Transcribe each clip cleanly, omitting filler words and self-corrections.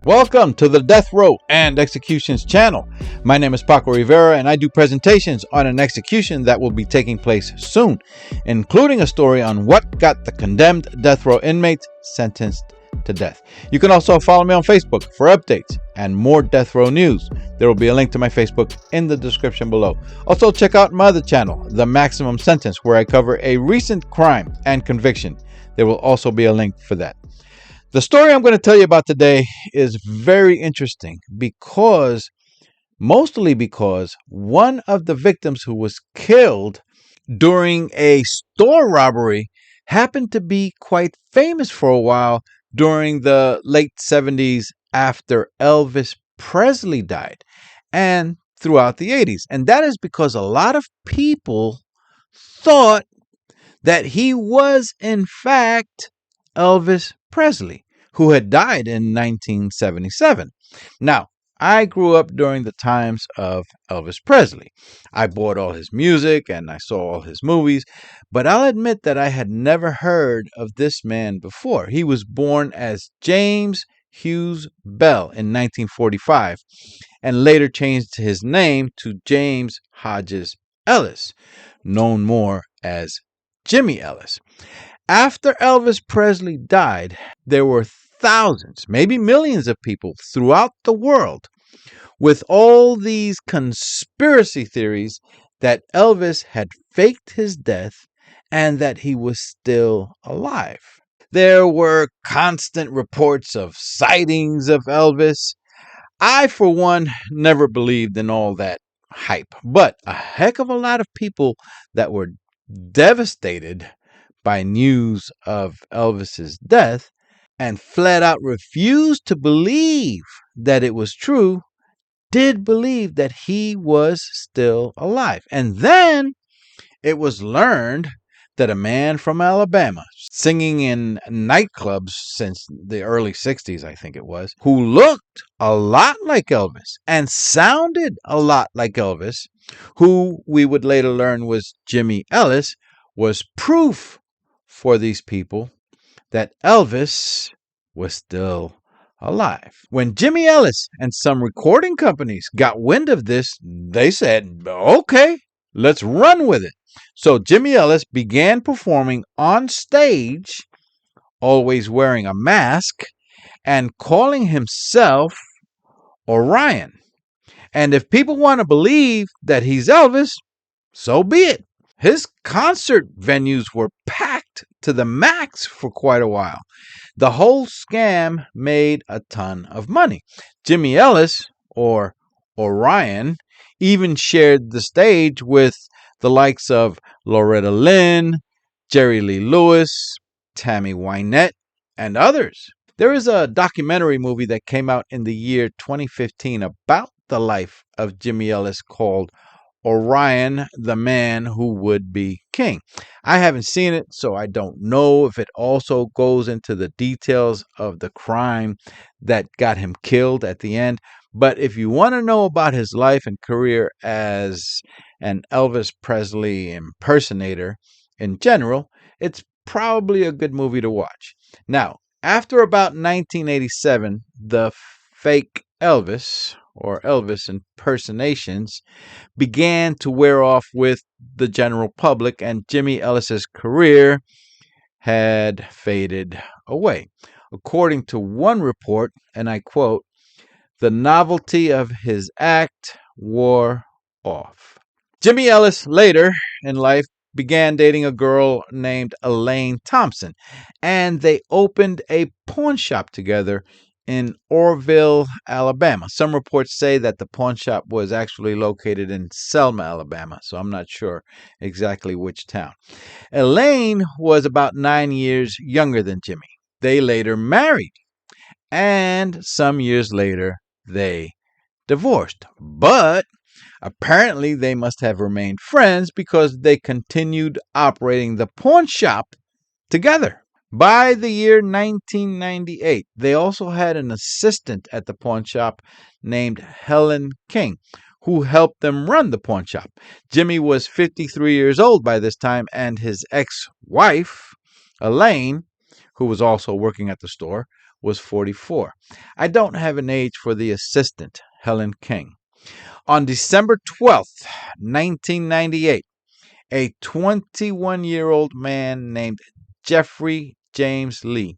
Welcome to the Death Row and Executions channel. My name is Paco Rivera and I do presentations on an execution that will be taking place soon, including a story on what got the condemned death row inmates sentenced to death. You can also follow me on Facebook for updates and more death row news. There will be a link to my Facebook in the description below. Also check out my other channel, The Maximum Sentence, where I cover a recent crime and conviction. There will also be a link for that. The story I'm going to tell you about today is very interesting mostly because one of the victims who was killed during a store robbery happened to be quite famous for a while during the late 70s after Elvis Presley died and throughout the 80s. And that is because a lot of people thought that he was in fact Elvis Presley, who had died in 1977. Now, I grew up during the times of Elvis Presley. I bought all his music and I saw all his movies, but I'll admit that I had never heard of this man before. He was born as James Hughes Bell in 1945 and later changed his name to James Hodges Ellis, known more as Jimmy Ellis. After Elvis Presley died, there were thousands, maybe millions of people throughout the world with all these conspiracy theories that Elvis had faked his death and that he was still alive. There were constant reports of sightings of Elvis. I, for one, never believed in all that hype, but a heck of a lot of people that were devastated by news of Elvis's death and flat out refused to believe that it was true, did believe that he was still alive. And then it was learned that a man from Alabama, singing in nightclubs since the early 60s, I think it was, who looked a lot like Elvis and sounded a lot like Elvis, who we would later learn was Jimmy Ellis, was proof for these people that Elvis was still alive. When Jimmy Ellis and some recording companies got wind of this, they said, okay, let's run with it. So Jimmy Ellis began performing on stage, always wearing a mask, and calling himself Orion. And if people want to believe that he's Elvis, so be it. His concert venues were packed to the max for quite a while. The whole scam made a ton of money. Jimmy Ellis, or Orion, even shared the stage with the likes of Loretta Lynn, Jerry Lee Lewis, Tammy Wynette, and others. There is a documentary movie that came out in the year 2015 about the life of Jimmy Ellis called Orion, the Man Who Would Be King. I haven't seen it, so I don't know if it also goes into the details of the crime that got him killed at the end. But if you want to know about his life and career as an Elvis Presley impersonator in general, it's probably a good movie to watch. Now, after about 1987, the fake Elvis, or Elvis impersonations, began to wear off with the general public, and Jimmy Ellis's career had faded away. According to one report, and I quote, "The novelty of his act wore off." Jimmy Ellis later in life began dating a girl named Elaine Thompson, and they opened a pawn shop together in Orrville, Alabama. Some reports say that the pawn shop was actually located in Selma, Alabama, so I'm not sure exactly which town. Elaine was about 9 years younger than Jimmy. They later married, and some years later, they divorced. But apparently, they must have remained friends because they continued operating the pawn shop together. By the year 1998, they also had an assistant at the pawn shop named Helen King, who helped them run the pawn shop. Jimmy was 53 years old by this time, and his ex-wife, Elaine, who was also working at the store, was 44. I don't have an age for the assistant, Helen King. On December 12th, 1998, a 21-year-old man named Jeffrey James Lee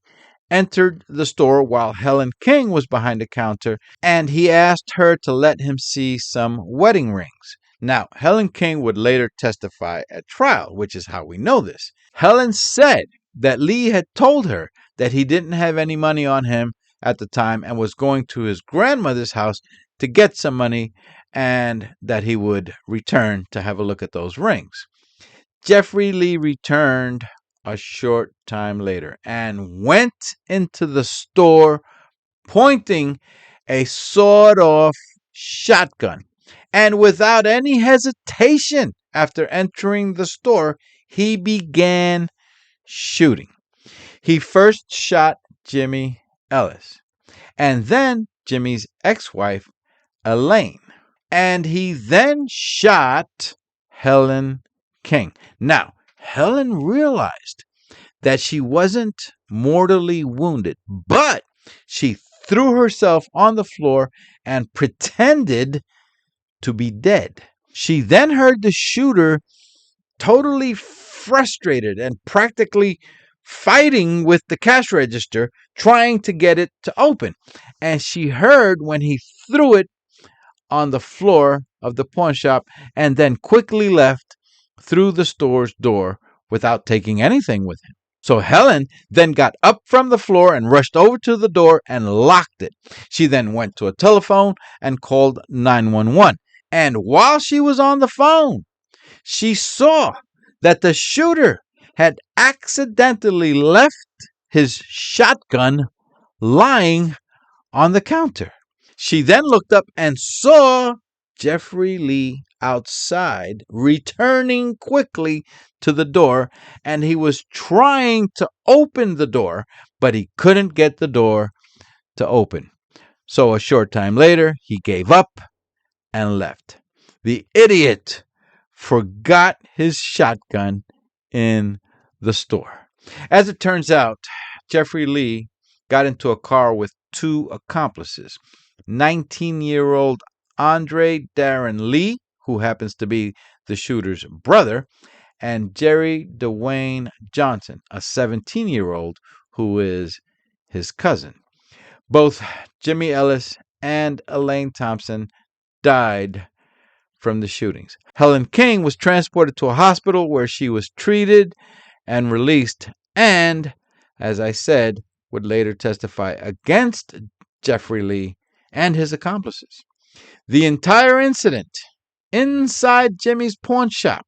entered the store while Helen King was behind the counter, and he asked her to let him see some wedding rings. Now, Helen King would later testify at trial, which is how we know this. Helen said that Lee had told her that he didn't have any money on him at the time and was going to his grandmother's house to get some money, and that he would return to have a look at those rings. Jeffrey Lee returned a short time later and went into the store pointing a sawed-off shotgun. And without any hesitation, after entering the store, he began shooting. He first shot Jimmy Ellis, and then Jimmy's ex-wife, Elaine. And he then shot Helen King. Now, Helen realized that she wasn't mortally wounded, but she threw herself on the floor and pretended to be dead. She then heard the shooter, totally frustrated and practically fighting with the cash register, trying to get it to open. And she heard when he threw it on the floor of the pawn shop and then quickly left through the store's door without taking anything with him. So Helen then got up from the floor and rushed over to the door and locked it. She then went to a telephone and called 911. And while she was on the phone, she saw that the shooter had accidentally left his shotgun lying on the counter. She then looked up and saw Jeffrey Lee outside, returning quickly to the door, and he was trying to open the door, but he couldn't get the door to open. So a short time later, he gave up and left. The idiot forgot his shotgun in the store. As it turns out, Jeffrey Lee got into a car with two accomplices, 19-year-old Andre Darren Lee, who happens to be the shooter's brother, and Jerry Dwayne Johnson, a 17-year-old who is his cousin. Both Jimmy Ellis and Elaine Thompson died from the shootings. Helen King was transported to a hospital where she was treated and released, and, as I said, would later testify against Jeffrey Lee and his accomplices. The entire incident inside Jimmy's pawn shop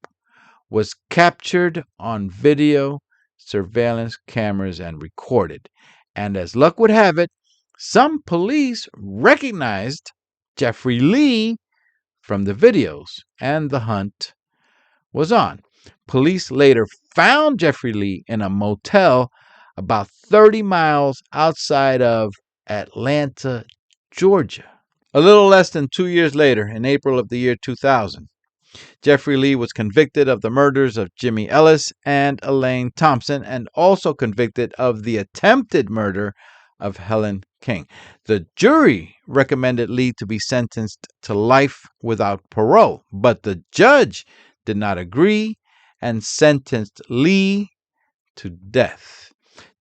was captured on video surveillance cameras and recorded. And as luck would have it, some police recognized Jeffrey Lee from the videos, and the hunt was on. Police later found Jeffrey Lee in a motel about 30 miles outside of Atlanta, Georgia. A little less than 2 years later, in April of the year 2000, Jeffrey Lee was convicted of the murders of Jimmy Ellis and Elaine Thompson, and also convicted of the attempted murder of Helen King. The jury recommended Lee to be sentenced to life without parole, but the judge did not agree and sentenced Lee to death.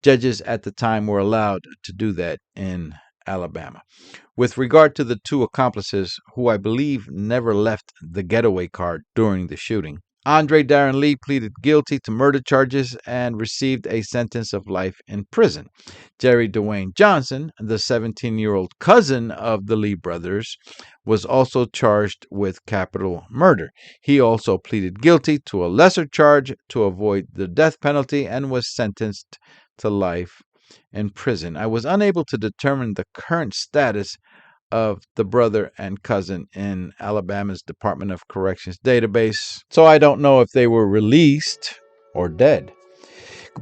Judges at the time were allowed to do that in Alabama. With regard to the two accomplices, who I believe never left the getaway car during the shooting, Andre Darren Lee pleaded guilty to murder charges and received a sentence of life in prison. Jerry Dwayne Johnson, the 17-year-old cousin of the Lee brothers, was also charged with capital murder. He also pleaded guilty to a lesser charge to avoid the death penalty and was sentenced to life in prison. I was unable to determine the current status of the brother and cousin in Alabama's Department of Corrections database, so I don't know if they were released or dead.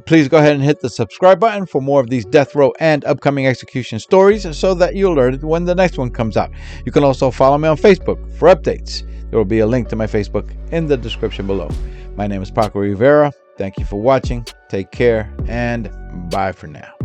Please go ahead and hit the subscribe button for more of these death row and upcoming execution stories so that you're alerted when the next one comes out. You can also follow me on Facebook for updates. There will be a link to my Facebook in the description below. My name is Paco Rivera. Thank you for watching. Take care and bye for now.